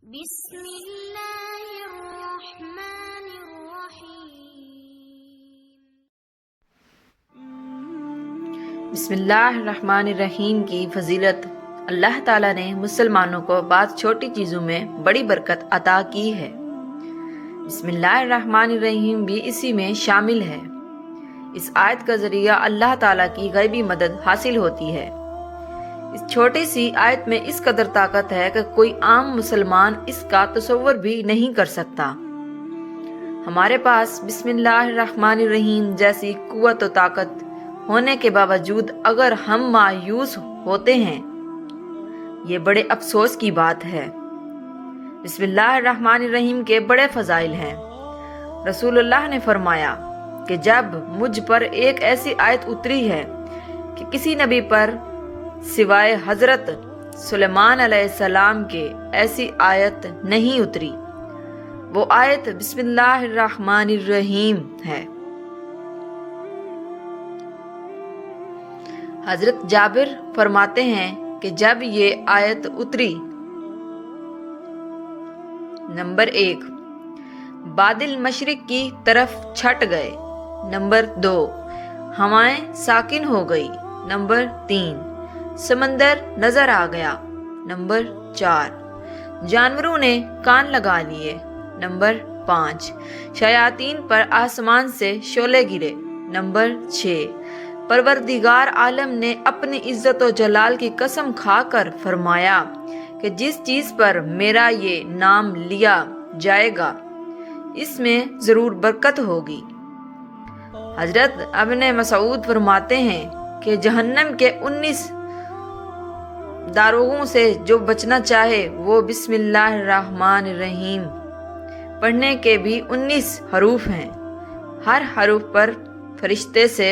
بسم اللہ الرحمن الرحیم۔ بسم اللہ الرحمن الرحیم کی فضیلت اللہ تعالیٰ نے مسلمانوں کو بعض چھوٹی چیزوں میں بڑی برکت عطا کی ہے۔ بسم اللہ الرحمن الرحیم بھی اسی میں شامل ہے۔ اس آیت کا ذریعہ اللہ تعالیٰ کی غیبی مدد حاصل ہوتی ہے۔ اس چھوٹی سی آیت میں اس قدر طاقت ہے کہ کوئی عام مسلمان اس کا تصور بھی نہیں کر سکتا۔ ہمارے پاس بسم اللہ الرحمن الرحیم جیسی قوت و طاقت ہونے کے باوجود اگر ہم مایوس ہوتے ہیں، یہ بڑے افسوس کی بات ہے۔ بسم اللہ الرحمن الرحیم کے بڑے فضائل ہیں۔ رسول اللہ نے فرمایا کہ جب مجھ پر ایک ایسی آیت اتری ہے کہ کسی نبی پر سوائے حضرت سلیمان علیہ السلام کے ایسی آیت نہیں اتری، وہ آیت بسم اللہ الرحمن الرحیم ہے۔ حضرت جابر فرماتے ہیں کہ جب یہ آیت اتری، نمبر 1 بادل مشرق کی طرف چھٹ گئے، نمبر 2 ہوائیں ساکن ہو گئی، نمبر 3 سمندر نظر آ گیا، نمبر 4 جانوروں نے کان لگا لیے، نمبر 5 شیاطین پر آسمان سے شعلے گرے، نمبر 6 پروردگار عالم نے اپنی عزت و جلال کی قسم کھا کر فرمایا کہ جس چیز پر میرا یہ نام لیا جائے گا اس میں ضرور برکت ہوگی۔ حضرت ابن مسعود فرماتے ہیں کہ جہنم کے 19 داروغوں سے جو بچنا چاہے وہ بسم اللہ الرحمن الرحیم پڑھنے کے بھی 19 حروف ہیں۔ ہر حروف پر فرشتے سے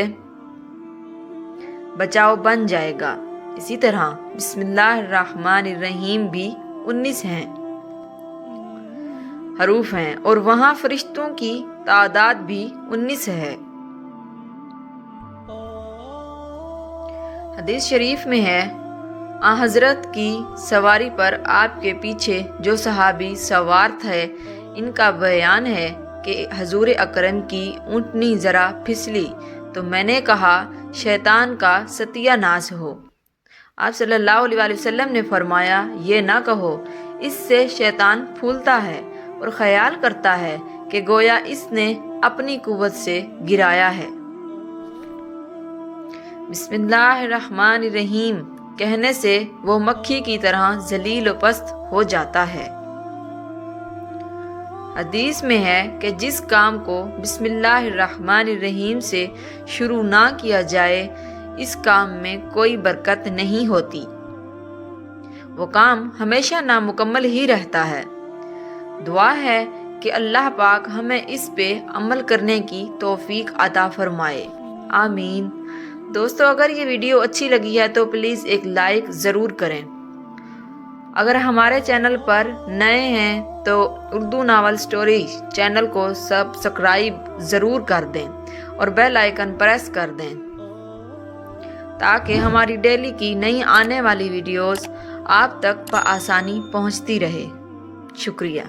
بچاؤ بن جائے گا۔ اسی طرح بسم اللہ الرحمن الرحیم بھی 19 حروف ہیں اور وہاں فرشتوں کی تعداد بھی 19 ہے۔ حدیث شریف میں ہے، حضرت کی سواری پر آپ کے پیچھے جو صحابی سوار تھے، ان کا بیان ہے کہ حضور اکرم کی اونٹنی ذرا پھسلی تو میں نے کہا شیطان کا ستیہ ناس ہو۔ آپ صلی اللہ علیہ وسلم نے فرمایا یہ نہ کہو، اس سے شیطان پھولتا ہے اور خیال کرتا ہے کہ گویا اس نے اپنی قوت سے گرایا ہے۔ بسم اللہ الرحمن الرحیم کہنے سے وہ مکھی کی طرح ذلیل و پست ہو جاتا ہے۔ حدیث میں ہے کہ جس کام کو بسم اللہ الرحمن الرحیم سے شروع نہ کیا جائے اس کام میں کوئی برکت نہیں ہوتی، وہ کام ہمیشہ نامکمل ہی رہتا ہے۔ دعا ہے کہ اللہ پاک ہمیں اس پہ عمل کرنے کی توفیق عطا فرمائے، آمین۔ دوستو اگر یہ ویڈیو اچھی لگی ہے تو پلیز ایک لائک ضرور کریں۔ اگر ہمارے چینل پر نئے ہیں تو اردو ناول سٹوری چینل کو سبسکرائب ضرور کر دیں اور بیل آئیکن پریس کر دیں تاکہ ہماری ڈیلی کی نئی آنے والی ویڈیوز آپ تک بآسانی پہنچتی رہے۔ شکریہ۔